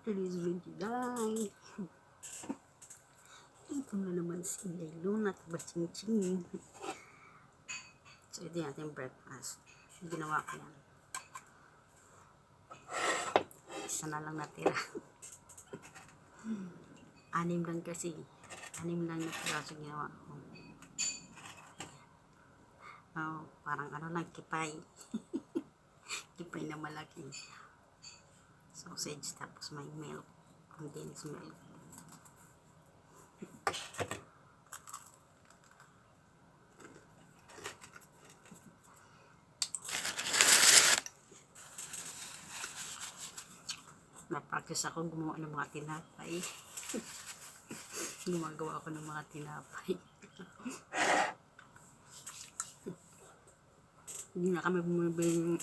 today's video guys. Ito na naman si Luna at Baching-ching. So ito yung ating breakfast. Ginawa ko yan. Isa na lang natira. 6 lang kasi. 6 lang natira sa ginawa ko. Oh, parang ano lang, kipay. Kipay na malaki. Sausage tapos may milk. Condensed milk. Na-practice ako gumawa ng mga tinapay. Gumagawa ako ng mga tinapay. Hindi na kami bumibili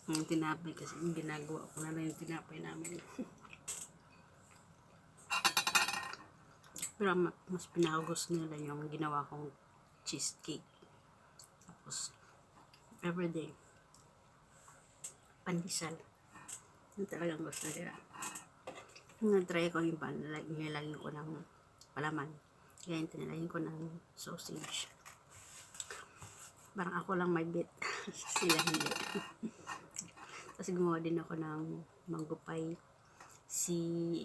ng tinapay kasi ginagawa ko na lang yung tinapay namin. Pero mas pinakagusto nila yung ginawa kong cheesecake. Tapos, everyday, pandesal. Yung talagang gusto nila. Na-try ko yung pan, nilagyan ko ng palaman. Kaya tinilagyan ko ng sausage. Parang ako lang may bit. Sila hindi. Tapos gumawa din ako ng mango pie. Si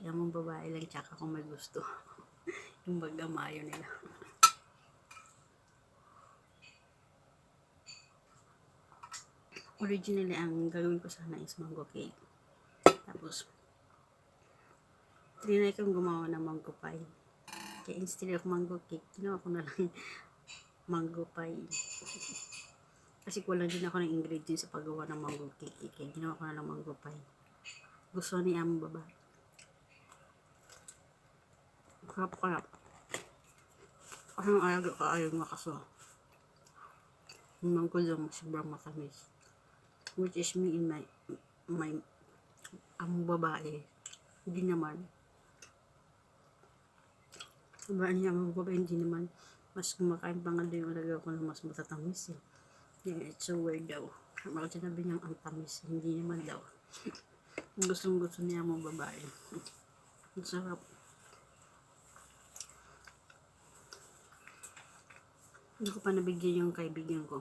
among babae lang tsaka kung may gusto. Yung bagamayo nila. Originally, ang gagawin ko sana is mango cake. Tapos, trinay kong gumawa ng mango pie. Kaya instead of mango cake, ginawa ko na lang mango pie. Kasi kulang din ako ng ingredients sa paggawa ng mango cake. Kaya ginawa ko na lang mango pie. Gusto ni among babae. Karap-karap. Kasi yung ayaw ko ayaw nga kaso. Yung mango lang sobrang matamis. Which is me in my among babae. Hindi naman. Sobrang niya among babae, hindi naman. Mas kumakain pa nga din yung nagawa ko ng mas matatamis eh. Yeah, it's so weird daw. Bakit sinabi niyang ang tamis? Hindi naman daw. Gustong-gusto niya among babae. Ang sarap. Hindi ko pa nabigyan yung kaibigan ko.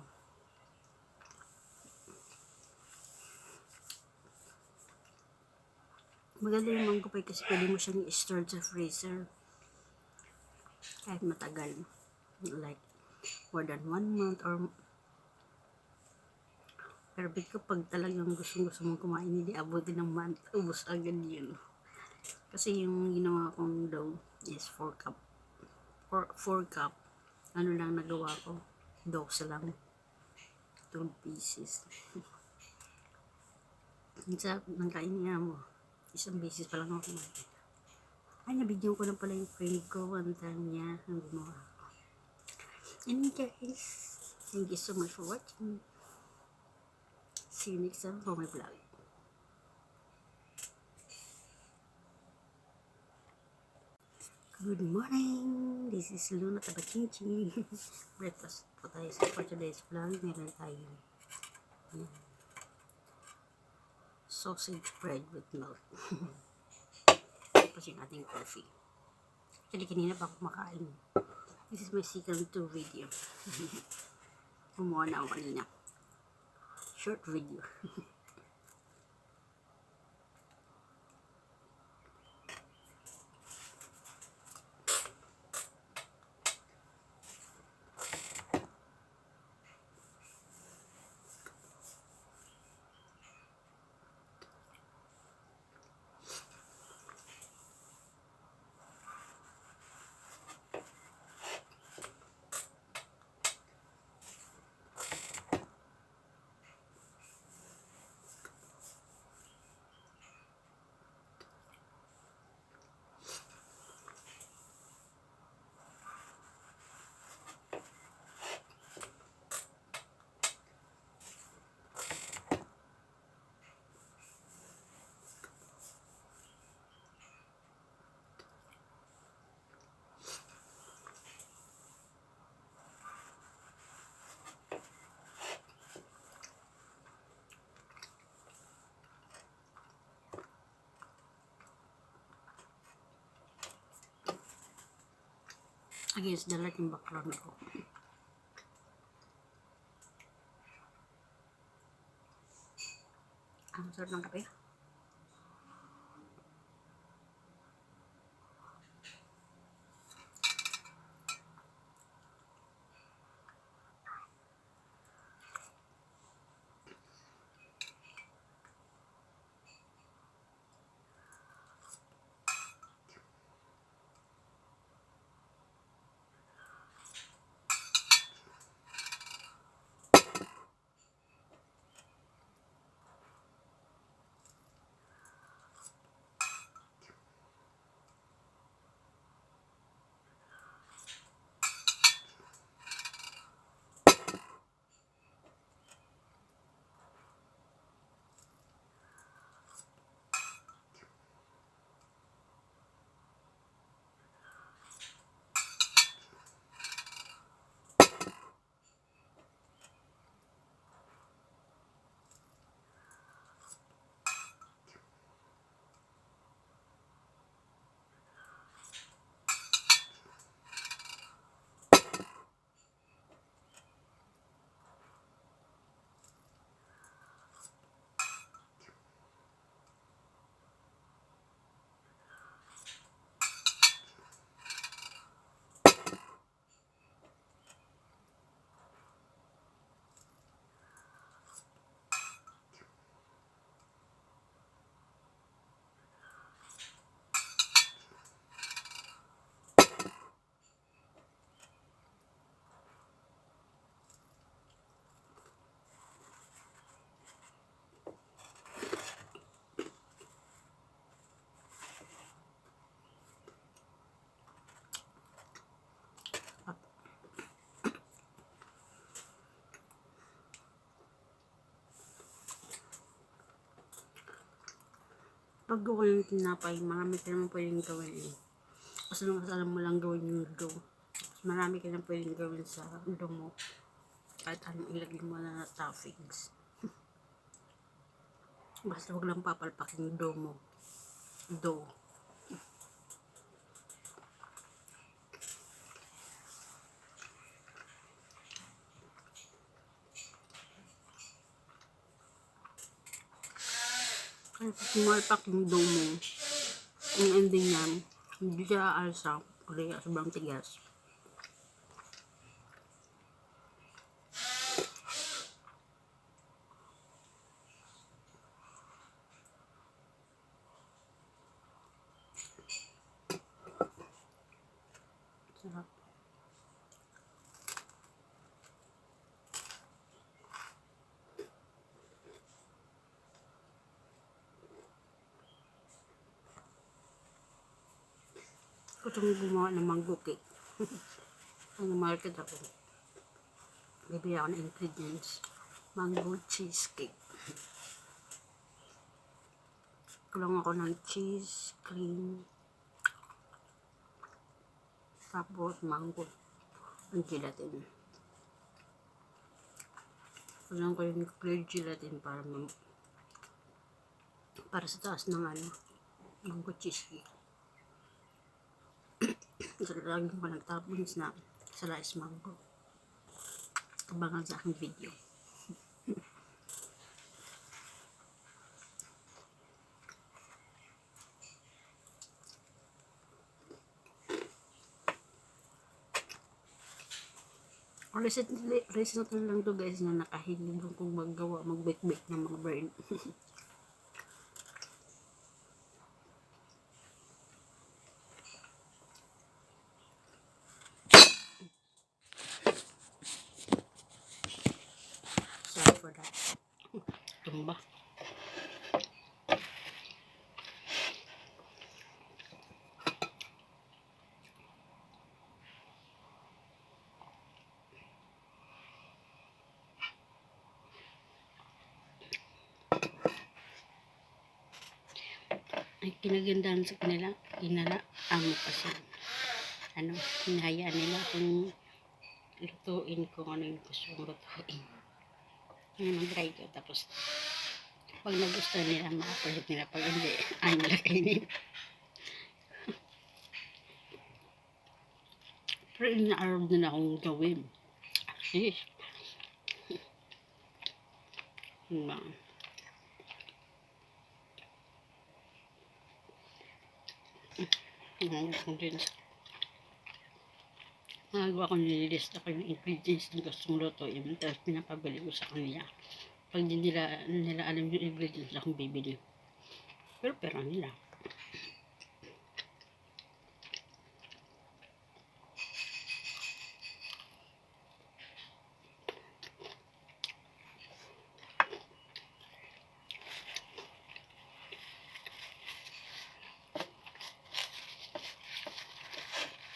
Maganda yung mango pie kasi pwede mo siyang i-store sa freezer. Kahit matagal. Like, more than 1 month or... Pero kapag talagang gusto mong kumain, hindi abutin ng month. Ubus agad yun. Kasi yung ginawa kong dough is 4 cup. 4 cup. Ano lang nagawa ko? 12 lang. 2 pieces. Ang sarap ng kainin mo. Isang beses pa lang ako kumain. Ay, nabigyan ko lang pala yung friend ko. One time niya ang gumawa ko. And guys, thank you so much for watching. See you next time for my vlog. Good morning! This is Luna at Baching-ching. Breakfast po tayo for today's vlog. Meron tayo sausage bread with milk. Tapos yung ating coffee. Actually, kanina pa ako makain. This is my second video. Gumawa na ako kanina. Short video. against the light yung background ko. Ang sarap ng kape. Pag gawa ng tinapay, marami ka naman pwedeng gawin eh. Basta nung alam mo lang gawin yung dough. Marami ka naman pwedeng gawin sa dough mo. Kahit anong ilagay mo na toppings. Basta huwag lang papalpakin yung dough mo. Dough. Kaya pag pumalpak yung dough mo, yung ending niyan, hindi siya alsa, kaya sobrang tigas. Sarap. Gusto mo gumawa ng mango cake. Ang market ako. Bibili ako ng ingredients. Mango cheesecake. Kulang ako ng cheese, cream, tapos mango, ang gelatin. Kulang ko yung clear gelatin para sa taas ng mango cheesecake. So, lagi ko nagtapons na slice mango. Abangan sa aking video. Recently lang to guys na nakahilig kong mag-bake ng mga bread. Sorry for that. Tumba. Ay, kinagandahan sa kanila, amo kasi. Hinahayaan nila kung lutuin kung ano yung gusto kong lutuin. Ngayon, mag-try ko. Tapos, pag nagustuhan nila, makapalit nila. Pag hindi, ay nila kainin. Pero inaaraw din akong gawin. Sis. Diba? Gusto din. Nagawa ko nililista ko yung ingredients na gustong lutuin. Tapos pinapabili ko sa kanila. Pag di nila alam yung ingredients akong bibili. Pero pera nila.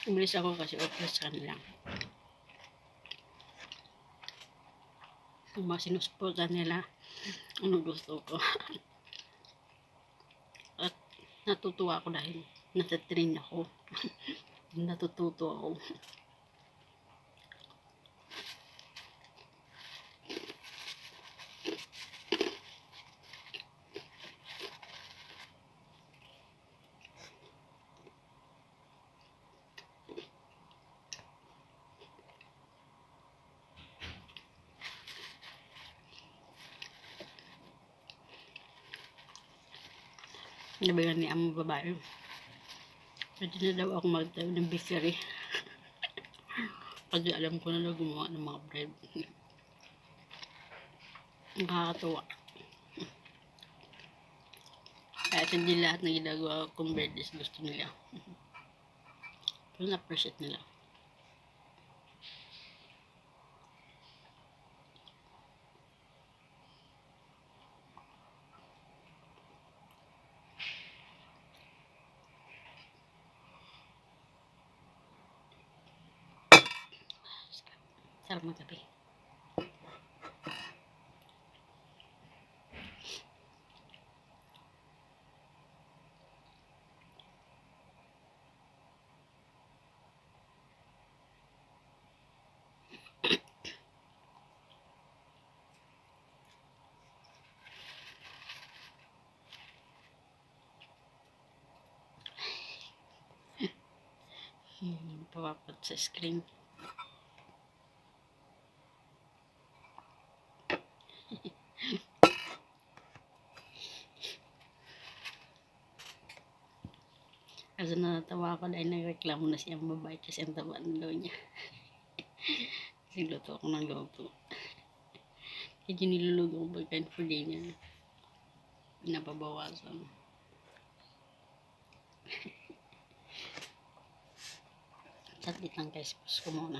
Umalis ako kasi offer sa kanila. Ang mga sinusuporta nila, ano gusto ko. At natutuwa ako dahil nasa-train ako. Natututo ako. Nabigan ni ang babae. Pwede na daw ako magtayo ng bakery. Kasi alam ko na gumawa ng mga bread. Nakakatuwa. Kahit hindi lahat na ginagawa kong bread is gusto nila. Pero na-appreciate nila. Sarap magkape. Papapat sa screen. Kasi natatawa ako dahil nagreklamo na siyang babae kasi ang taba ng daw niya. Kasi luto ako ng luto. Kaya nilulugo ko pagkain for day niya. Pinapabawasan. Saglit lang guys, pause ko muna.